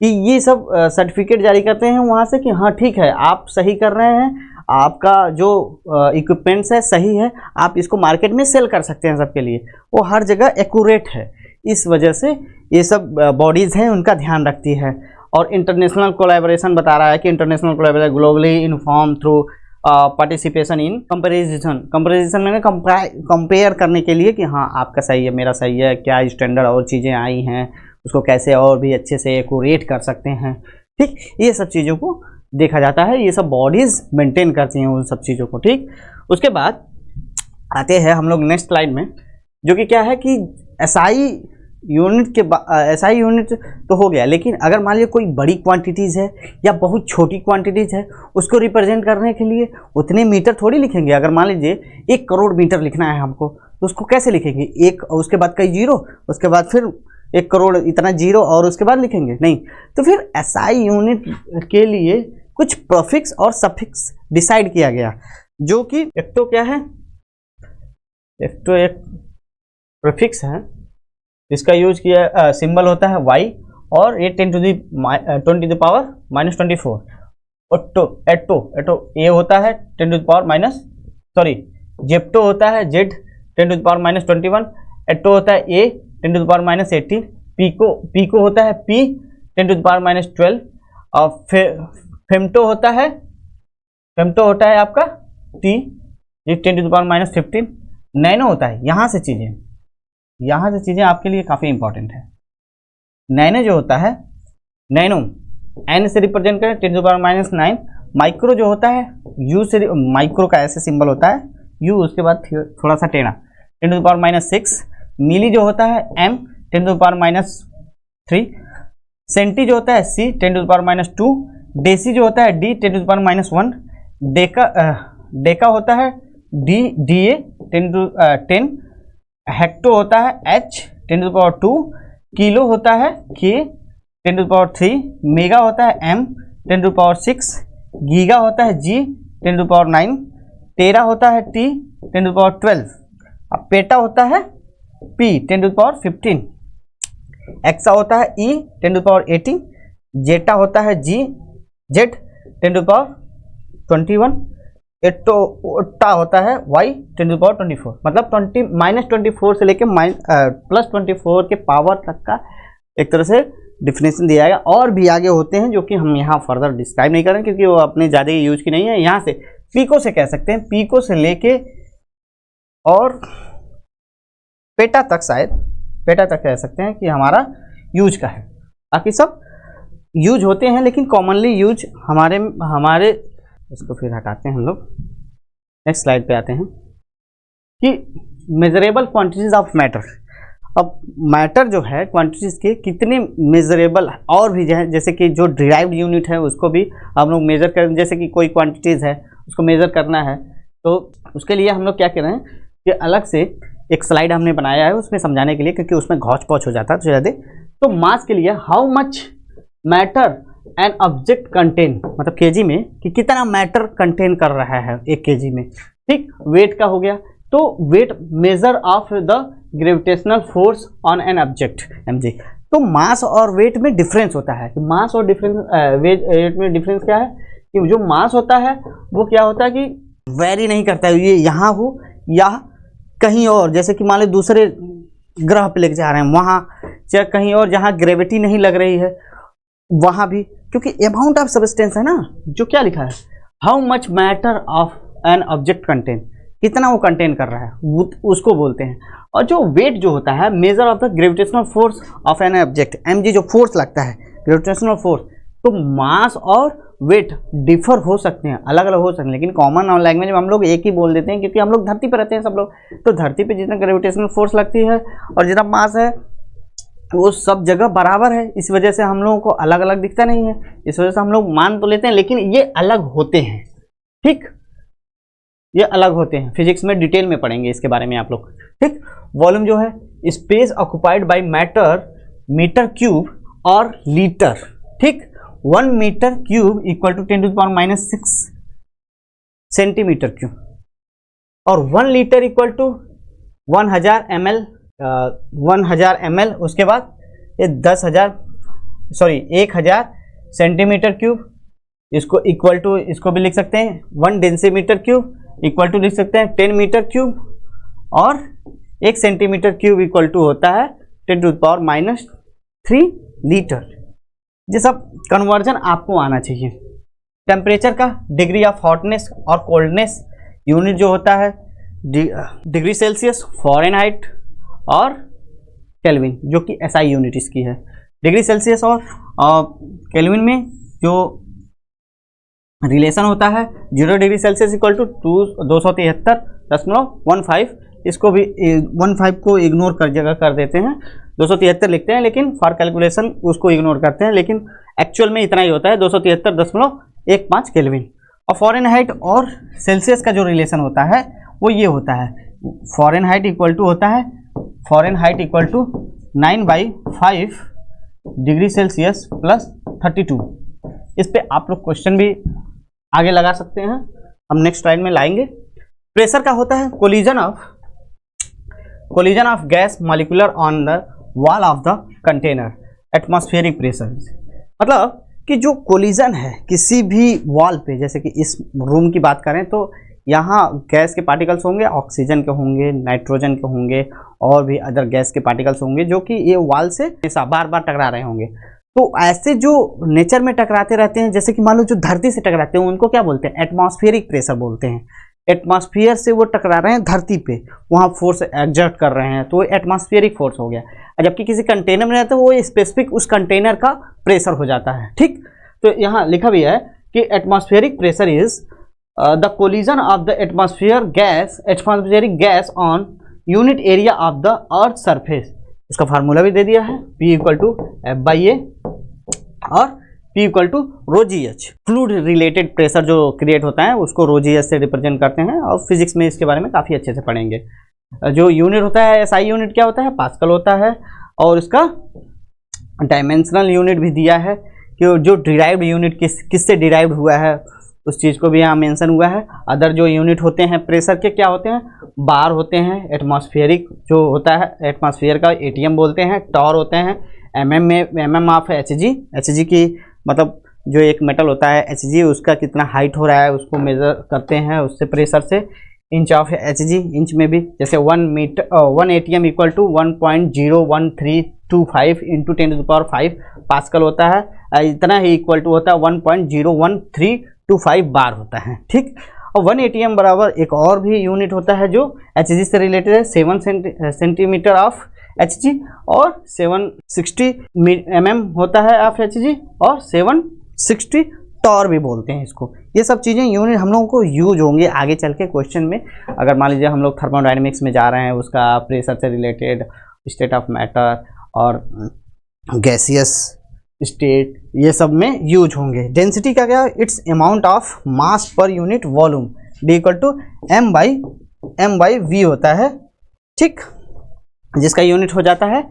कि ये सब सर्टिफिकेट जारी करते हैं वहाँ से कि हाँ ठीक है, आप सही कर रहे हैं, आपका जो इक्विपमेंट्स है सही है, आप इसको मार्केट में सेल कर सकते हैं सबके लिए, वो हर जगह एक्यूरेट है। इस वजह से ये सब बॉडीज़ हैं उनका ध्यान रखती है। और इंटरनेशनल कोलैबोरेशन बता रहा है कि international collaboration globally inform through participation in comparison में कंपेयर करने के लिए कि हाँ आपका सही है, मेरा सही है, क्या स्टैंडर्ड और चीज़ें आई हैं, उसको कैसे और भी अच्छे से एक्यूरेट कर सकते हैं। ठीक, ये सब चीज़ों को देखा जाता है, ये सब बॉडीज़ मेंटेन करती हैं उन सब चीज़ों को। ठीक, उसके बाद आते हैं हम लोग नेक्स्ट स्लाइड में, जो कि क्या है कि SI यूनिट के SI यूनिट तो हो गया, लेकिन अगर मान लीजिए कोई बड़ी क्वांटिटीज़ है या बहुत छोटी क्वांटिटीज़ है, उसको रिप्रेजेंट करने के लिए उतने मीटर थोड़ी लिखेंगे। अगर मान लीजिए 1 करोड़ मीटर लिखना है हमको, तो उसको कैसे लिखेंगे? एक, उसके बाद कई जीरो, उसके बाद फिर 1 करोड़ इतना जीरो और उसके बाद लिखेंगे? नहीं। तो फिर SI यूनिट के लिए कुछ प्रीफिक्स और सफिक्स डिसाइड किया गया, जो कि एक तो क्या है, एक तो एक प्रीफिक्स है, इसका यूज किया सिंबल होता है y, और ये 10 to the power -24। एटो ये होता है 10 to the power जेप्टो होता है z 10 to the power -21, एटो होता है a 10 to the power -18, pico होता है p 10 to the power -12, और फेम्टो होता है आपका t, ये 10 to the power -15, नैनो होता है। यहाँ से चीज़ें आपके लिए काफ़ी इंपॉर्टेंट है। नैनो जो होता है, नैनो n से रिप्रेजेंट करें 10 to the power -9, माइक्रो जो होता है u से, माइक्रो का ऐसे सिंबल होता है u, उसके बाद थोड़ा सा टेढ़ा 10 to the power -6, मिली जो होता है m 10 to the power -3, centi जो होता है c 10 to the power -2, deci जो होता है d 10 to the power -1, Deka होता है da 10, हेक्टो होता है h 10 to the power 2, kilo होता है k 10 to the power 3, mega होता है m 10 to the power 6, giga होता है g 10 to the power 9, टेरा होता है t 10 to the power 12, अब पेटा होता है p 10 to the power 15, AXA होता है e 10 to the power 18, जेटा होता है z 10 to the power 21, एटोटा होता है y 10 to the power 24। मतलब -24 से लेके +24 के पावर तक का एक तरह से डिफिनेशन दिया गया। और भी आगे होते हैं जो कि हम यहाँ फर्दर डिस्क्राइब नहीं करें क्योंकि वो अपने ज़्यादा यूज की नहीं है। यहाँ से पीको से कह सकते हैं, पीको से लेके और पेटा तक, शायद पेटा तक कह सकते हैं कि हमारा यूज का है। बाकी सब यूज होते हैं, लेकिन कॉमनली यूज हमारे इसको फिर हटाते हैं हम लोग, नेक्स्ट स्लाइड पे आते हैं कि मेजरेबल क्वांटिटीज ऑफ मैटर। अब मैटर जो है क्वांटिटीज के कितने मेजरेबल, और भी जैसे कि जो डिराइव्ड यूनिट है उसको भी हम लोग मेजर करें। जैसे कि कोई क्वांटिटीज है उसको मेजर करना है, तो उसके लिए हम लोग क्या कर रहे हैं कि अलग से एक स्लाइड हमने बनाया है उसमें समझाने के लिए, क्योंकि उसमें घौच पौच हो जाता है तो ज़्यादा। तो मास के लिए how much matter an object contain, मतलब केजी में कि कितना मैटर कंटेन कर रहा है 1 केजी में। ठीक, वेट का हो गया, तो weight measure of the gravitational force on an object mg। तो मास और वेट में डिफरेंस होता है। तो मास और वेट में डिफरेंस क्या है कि जो मास होता है वो क्या होता है कि वेरी नहीं करता है, ये यहाँ हो या कहीं और, जैसे कि मान लो दूसरे ग्रह पे लेके जा रहे हैं वहाँ, चाहे कहीं और जहाँ ग्रेविटी नहीं लग रही है वहाँ भी, क्योंकि अमाउंट ऑफ सब्सटेंस है ना, जो क्या लिखा है how much matter of an object contain, कितना वो कंटेन कर रहा है उसको बोलते हैं। और जो वेट जो होता है measure of the gravitational force of an object, mg जो फोर्स लगता है ग्रेविटेशनल फोर्स। तो मास और वेट डिफर हो सकते हैं, अलग अलग हो सकते हैं, लेकिन कॉमन लैंग्वेज में हम लोग एक ही बोल देते हैं क्योंकि हम लोग धरती पर रहते हैं सब लोग। तो धरती पे जितना ग्रेविटेशनल फोर्स लगती है और जितना मास है वो सब जगह बराबर है, इस वजह से हम लोगों को अलग अलग दिखता नहीं है। इस वजह से हम लोग मान तो लेते हैं लेकिन ये अलग होते हैं। ठीक, ये अलग होते हैं, फिजिक्स में डिटेल में पढ़ेंगे इसके बारे में आप लोग। ठीक, वॉल्यूम जो है space occupied by matter metre cube और लीटर। ठीक, 1 metre cube equal to 10 to the power -6 centimetre cube, और 1 litre equal to 1000 ml, 1000 ml। उसके बाद ये 1000 सेंटीमीटर क्यूब, इसको इक्वल टू, इसको भी लिख सकते हैं 1 डेंसीमीटर क्यूब इक्वल टू लिख सकते हैं 10 मीटर क्यूब, और 1 सेंटीमीटर क्यूब इक्वल टू होता है 10 to the power -3 लीटर। ये सब कन्वर्जन आपको आना चाहिए। टेम्परेचर का डिग्री ऑफ हॉटनेस और कोल्डनेस यूनिट जो होता है डिग्री सेल्सियस, फ़ारेनहाइट और केल्विन, जो कि SI यूनिट इसकी है। डिग्री सेल्सियस और केल्विन में जो रिलेशन होता है 0 डिग्री सेल्सियस इक्वल टू 273.15 इसको भी 15 को इग्नोर कर जगह कर देते हैं, 273 लिखते हैं, लेकिन फॉर कैलकुलेशन उसको इग्नोर करते हैं, लेकिन एक्चुअल में इतना ही होता है 273.15 केल्विन। और फ़ारेनहाइट और सेल्सियस का जो रिलेशन होता है वो ये होता है, फ़ारेनहाइट इक्वल टू होता है Fahrenheit equal to 9/5 degree Celsius plus 32। इस पे आप लोग क्वेश्चन भी आगे लगा सकते हैं, हम नेक्स्ट स्लाइड में लाएंगे। प्रेशर का होता है collision of gas molecular on the wall of the container, atmospheric pressure. मतलब कि जो कोलिजन है किसी भी वॉल पे, जैसे कि इस रूम की बात करें तो यहाँ गैस के पार्टिकल्स होंगे, ऑक्सीजन के होंगे, नाइट्रोजन के होंगे और भी अदर गैस के पार्टिकल्स होंगे जो कि ये वॉल से बार बार टकरा रहे होंगे। तो ऐसे जो नेचर में टकराते रहते हैं, जैसे कि मान लो जो धरती से टकराते हैं उनको क्या बोलते हैं, एटमॉस्फेरिक प्रेशर बोलते हैं। एटमॉस्फेयर से वो टकरा रहे हैं धरती पे, वहाँ फोर्स एग्जर्ट कर रहे हैं, तो वो एटमॉस्फेरिक फोर्स हो गया। जबकि किसी कंटेनर में रहता है वो स्पेसिफिक उस कंटेनर का प्रेशर हो जाता है, ठीक। तो यहाँ लिखा भी है कि atmospheric pressure is the collision of the atmospheric gas on unit area of the earth surface. इसका फार्मूला भी दे दिया है, P इक्वल टू F/A और P equal to ρgh। Fluid related pressure जो क्रिएट होता है उसको ρgh से रिप्रेजेंट करते हैं, और फिजिक्स में इसके बारे में काफ़ी अच्छे से पढ़ेंगे। जो यूनिट होता है SI यूनिट क्या होता है, पास्कल होता है, और इसका डायमेंशनल यूनिट भी दिया है कि जो डिराइव्ड यूनिट किससे डिराइव्ड हुआ है उस चीज़ को भी यहाँ मेंशन हुआ है। अदर जो यूनिट होते हैं प्रेशर के क्या होते हैं, बार होते हैं, एटमॉस्फेरिक जो होता है एटमॉस्फेयर का ATM बोलते हैं, टॉर होते हैं, mm ऑफ Hg की मतलब जो एक मेटल होता है Hg उसका कितना हाइट हो रहा है उसको मेज़र करते हैं उससे प्रेशर से। इंच ऑफ Hg, इंच में भी जैसे 1 ATM equal to 1.01325 into 10⁵ pascal होता है, इतना ही इक्वल टू होता है 1.01325 बार होता है, ठीक। और 1 ATM बराबर एक और भी यूनिट होता है जो Hg से रिलेटेड है, 7 सेंटीमीटर ऑफ Hg, और 760 mm होता है ऑफ Hg, और 760 टॉर भी बोलते हैं इसको। ये सब चीज़ें यूनिट हम लोगों को यूज होंगे आगे चल के क्वेश्चन में। अगर मान लीजिए हम लोग थर्मोडायनेमिक्स में जा रहे हैं, उसका प्रेशर से रिलेटेड, स्टेट ऑफ मैटर और गैसियस स्टेट, ये सब में यूज होंगे। डेंसिटी का क्या, it's amount of mass per unit volume, D equal to m/v होता है, ठीक, जिसका यूनिट हो जाता है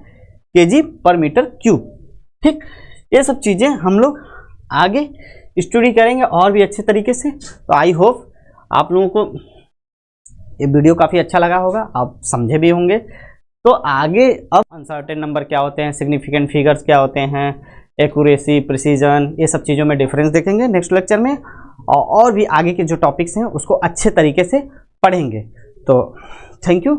kg/m³, ठीक। ये सब चीज़ें हम लोग आगे स्टडी करेंगे और भी अच्छे तरीके से। तो आई होप आप लोगों को ये वीडियो काफ़ी अच्छा लगा होगा, आप समझे भी होंगे। तो आगे अब अनसर्टेन नंबर क्या होते हैं, सिग्निफिकेंट फिगर्स क्या होते हैं, एक्यूरेसी, प्रिसीजन, ये सब चीज़ों में डिफरेंस देखेंगे नेक्स्ट लेक्चर में, और भी आगे के जो टॉपिक्स हैं उसको अच्छे तरीके से पढ़ेंगे। तो थैंक यू।